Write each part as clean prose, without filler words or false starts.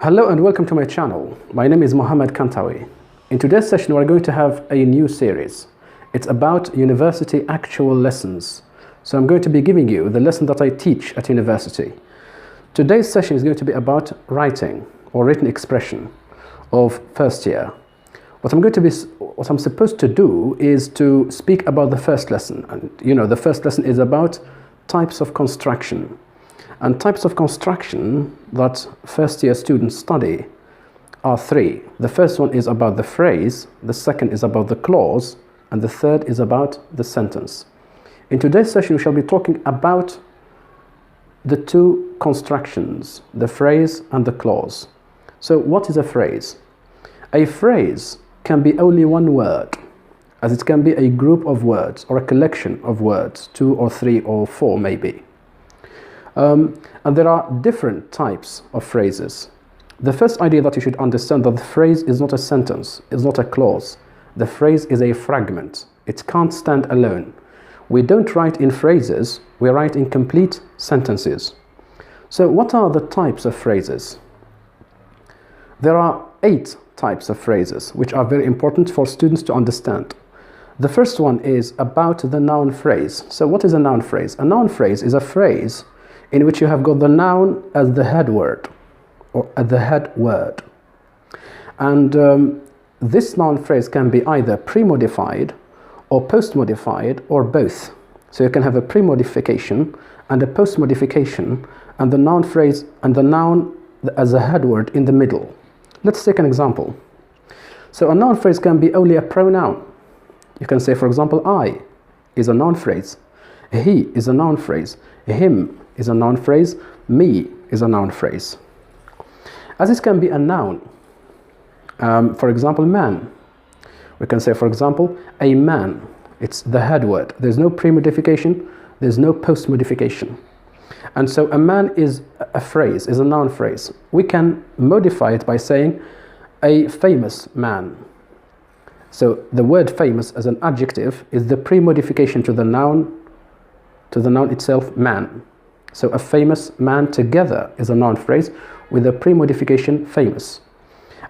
Hello and welcome to my channel. My name is Mohammed Kantawi. In today's session we're going to have a new series. It's about university actual lessons. So I'm going to be giving you the lesson that I teach at university. Today's session is going to be about writing or written expression of first year. What I'm supposed to do is to speak about the first lesson. And the first lesson is about types of construction. And types of construction that first year students study are three. The first one is about the phrase, the second is about the clause, and the third is about the sentence. In today's session we shall be talking about the two constructions, the phrase and the clause. So what is a phrase? A phrase can be only one word, as it can be a group of words or a collection of words, 2 or 3 or 4 maybe. And there are different types of phrases. The first idea that you should understand that the phrase is not a sentence, is not a clause. The phrase is a fragment. It can't stand alone. We don't write in phrases, we write in complete sentences. So what are the types of phrases? There are 8 types of phrases which are very important for students to understand. The first one is about the noun phrase. So what is a noun phrase? A noun phrase is a phrase in which you have got the noun as the head word or as the head word. And this noun phrase can be either pre-modified or post-modified or both. So you can have a pre-modification and a post-modification and the noun phrase and the noun as a head word in the middle. Let's take an example. So a noun phrase can be only a pronoun. You can say, for example, I is a noun phrase, he is a noun phrase, him is a noun phrase, me is a noun phrase. As it can be a noun, for example, man. We can say, for example, a man. It's the head word. There's no pre-modification, there's no post-modification. And so a man is a phrase, is a noun phrase. We can modify it by saying a famous man. So the word famous as an adjective is the pre-modification to the noun itself, man. So a famous man together is a noun phrase with a pre-modification famous.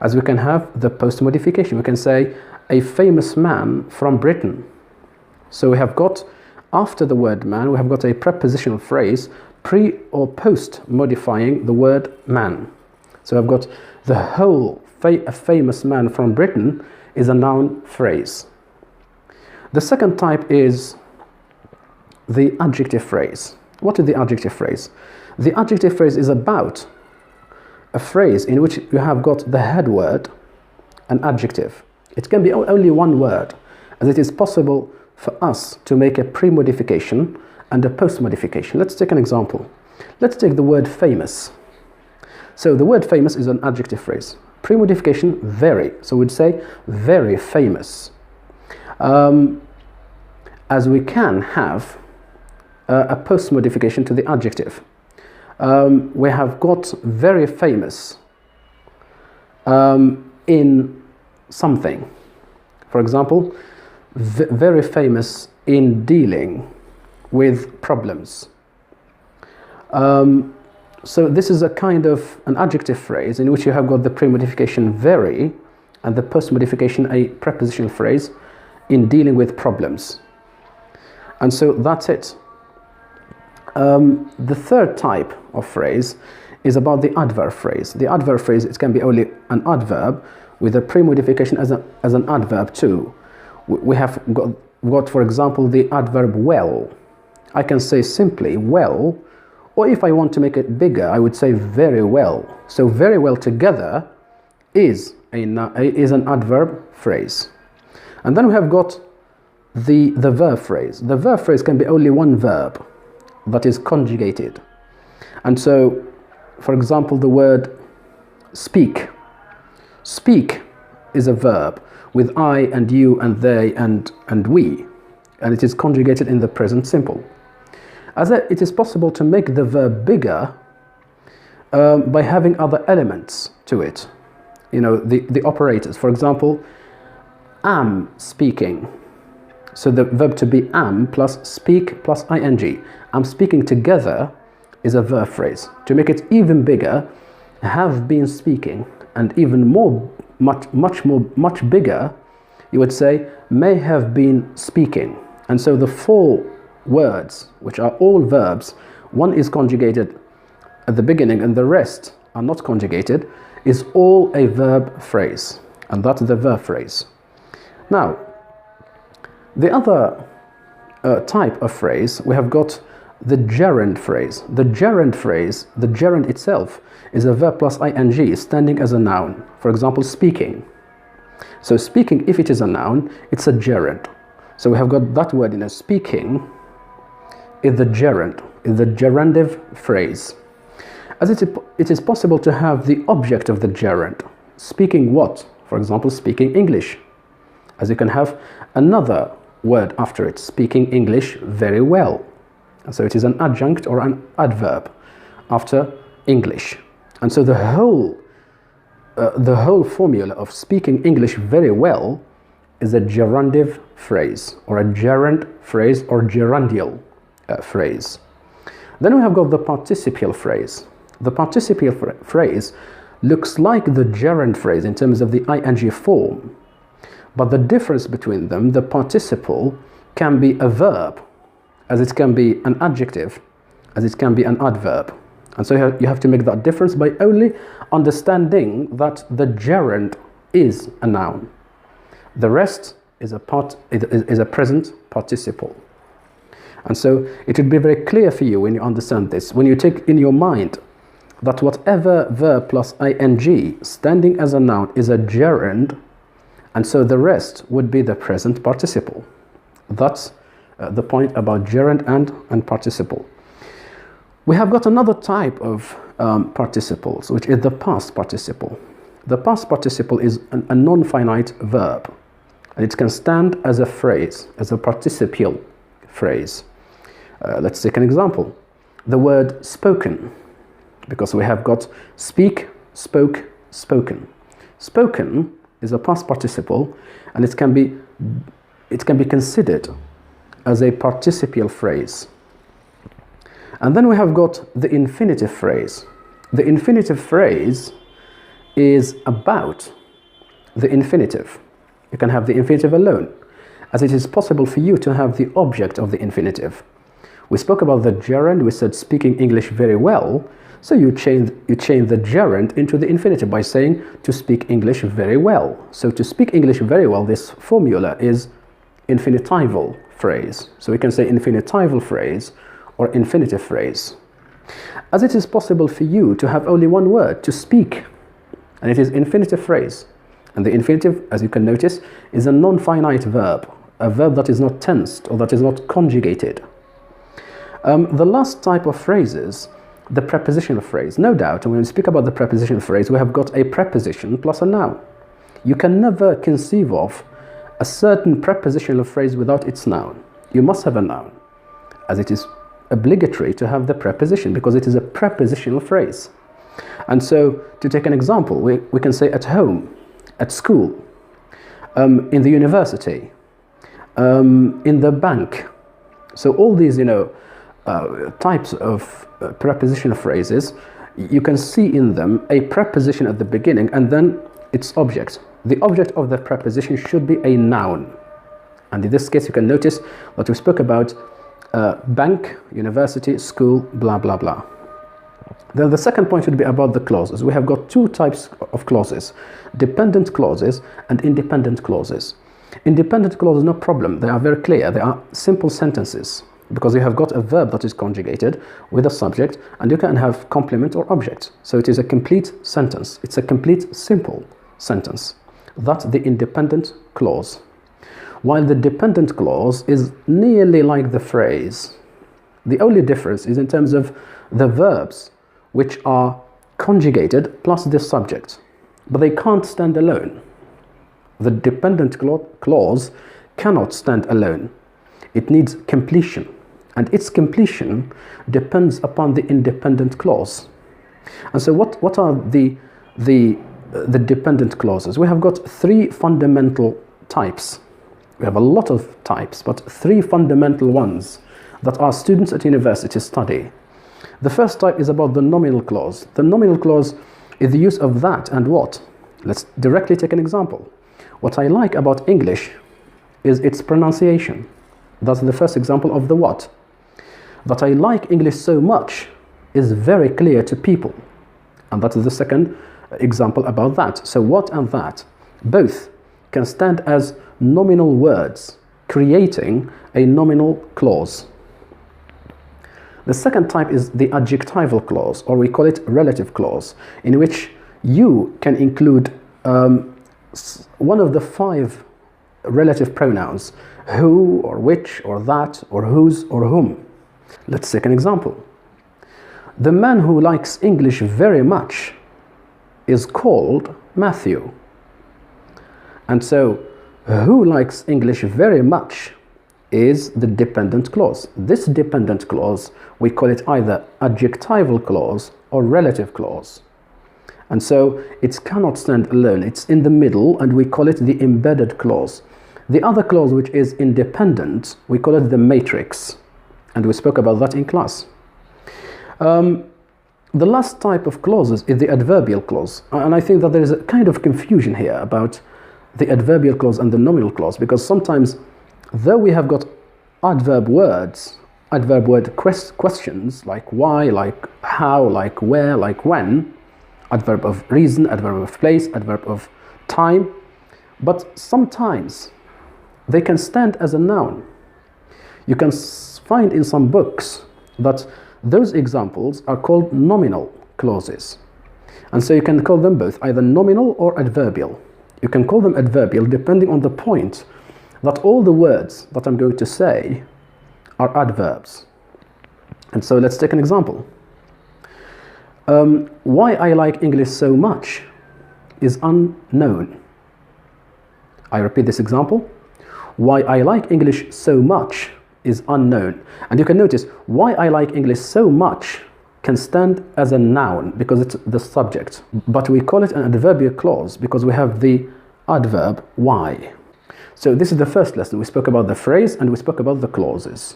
As we can have the post-modification, we can say a famous man from Britain. So we have got, after the word man, we have got a prepositional phrase pre or post modifying the word man. So I've got the whole a famous man from Britain is a noun phrase. The second type is the adjective phrase. What is the adjective phrase? The adjective phrase is about a phrase in which you have got the head word, an adjective. It can be only one word, as it is possible for us to make a pre-modification and a post-modification. Let's take an example. Let's take the word famous. So the word famous is an adjective phrase. Pre-modification, very. So we'd say very famous. As we can have a post-modification to the adjective. We have got very famous in something. For example, very famous in dealing with problems. So this is a kind of an adjective phrase in which you have got the pre-modification very and the post-modification a prepositional phrase in dealing with problems. And so that's it. The third type of phrase is about the adverb phrase. The adverb phrase, it can be only an adverb with a pre-modification as an adverb too. We have got, for example, the adverb well. I can say simply well, or if I want to make it bigger, I would say very well. So very well together is an adverb phrase. And then we have got the verb phrase. The verb phrase can be only one verb that is conjugated. And so, for example, the word speak. Speak is a verb with I and you and they and we, and it is conjugated in the present simple. As it is possible to make the verb bigger by having other elements to it. The operators. For example, am speaking. So the verb to be am plus speak plus ing. I'm speaking together is a verb phrase. To make it even bigger, have been speaking, and even more, much bigger, you would say may have been speaking. And so the four words, which are all verbs, one is conjugated at the beginning and the rest are not conjugated, is all a verb phrase, and that's the verb phrase. Now, the other type of phrase, we have got the gerund phrase. The gerund phrase, the gerund itself, is a verb plus ing standing as a noun. For example, speaking. So speaking, if it is a noun, it's a gerund. So we have got that word in a speaking is the gerund, is the gerundive phrase. As it is possible to have the object of the gerund. Speaking what? For example, speaking English. As you can have another word after it, speaking English very well. And so it is an adjunct or an adverb after English. And so the whole formula of speaking English very well is a gerundive phrase, or a gerund phrase, or gerundial phrase. Then we have got the participial phrase. The participial phrase looks like the gerund phrase in terms of the ing form, but the difference between them, the participle can be a verb, as it can be an adjective, as it can be an adverb. And so you have to make that difference by only understanding that the gerund is a noun. The rest is a present participle. And so it would be very clear for you when you understand this, when you take in your mind that whatever verb plus ing standing as a noun is a gerund, and so the rest would be the present participle. That's the point about gerund and participle. We have got another type of participles, which is the past participle. The past participle is a non-finite verb, and it can stand as a phrase, as a participial phrase. Let's take an example. The word spoken, because we have got speak, spoke, spoken. Spoken is a past participle, and it can be considered as a participial phrase. And then we have got the infinitive phrase. The infinitive phrase is about the infinitive. You can have the infinitive alone, as it is possible for you to have the object of the infinitive. We spoke about the gerund, we said speaking English very well, so you change the gerund into the infinitive by saying to speak English very well. So to speak English very well, this formula is infinitival phrase. So we can say infinitival phrase or infinitive phrase. As it is possible for you to have only one word, to speak, and it is infinitive phrase. And the infinitive, as you can notice, is a non-finite verb, a verb that is not tensed or that is not conjugated. The last type of phrases, the prepositional phrase. No doubt, when we speak about the prepositional phrase, we have got a preposition plus a noun. You can never conceive of a certain prepositional phrase without its noun. You must have a noun, as it is obligatory to have the preposition, because it is a prepositional phrase. And so, to take an example, we can say at home, at school, in the university, in the bank. So all these, types of prepositional phrases, you can see in them a preposition at the beginning and then its object. The object of the preposition should be a noun. And in this case, you can notice that we spoke about bank, university, school, blah, blah, blah. Then the second point would be about the clauses. We have got two types of clauses, dependent clauses and independent clauses. Independent clauses, no problem. They are very clear. They are simple sentences, because you have got a verb that is conjugated with a subject, and you can have complement or object. So it is a complete sentence. It's a complete, simple sentence. That's the independent clause. While the dependent clause is nearly like the phrase. The only difference is in terms of the verbs, which are conjugated plus the subject. But they can't stand alone. The dependent clause cannot stand alone. It needs completion, and its completion depends upon the independent clause. And so what are the dependent clauses? We have got three fundamental types. We have a lot of types, but three fundamental ones that our students at university study. The first type is about the nominal clause. The nominal clause is the use of that and what. Let's directly take an example. What I like about English is its pronunciation. That's the first example of the what. That I like English so much is very clear to people. And that is the second example about that. So what and that both can stand as nominal words, creating a nominal clause. The second type is the adjectival clause, or we call it relative clause, in which you can include one of the 5 relative pronouns, who or which or that or whose or whom. Let's take an example. The man who likes English very much is called Matthew. And so, who likes English very much is the dependent clause. This dependent clause, we call it either adjectival clause or relative clause. And so, it cannot stand alone. It's in the middle, and we call it the embedded clause. The other clause, which is independent, we call it the matrix. And we spoke about that in class. The last type of clauses is the adverbial clause. And I think that there is a kind of confusion here about the adverbial clause and the nominal clause, because sometimes, though we have got adverb words, adverb word questions, like why, like how, like where, like when, adverb of reason, adverb of place, adverb of time, but sometimes they can stand as a noun. You can find in some books that those examples are called nominal clauses. And so you can call them both, either nominal or adverbial. You can call them adverbial depending on the point that all the words that I'm going to say are adverbs. And so let's take an example. Why I like English so much is unknown. I repeat this example. Why I like English so much is unknown. And you can notice why I like English so much can stand as a noun because it's the subject, but we call it an adverbial clause because we have the adverb why. So this is the first lesson. We spoke about the phrase and we spoke about the clauses,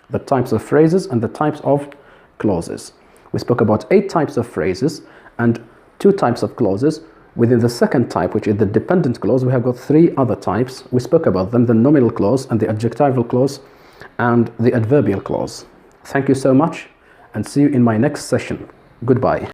the types of phrases and the types of clauses. We spoke about 8 types of phrases and 2 types of clauses. Within the second type, which is the dependent clause, we have got 3 other types. We spoke about them, the nominal clause and the adjectival clause and the adverbial clause. Thank you so much and see you in my next session. Goodbye.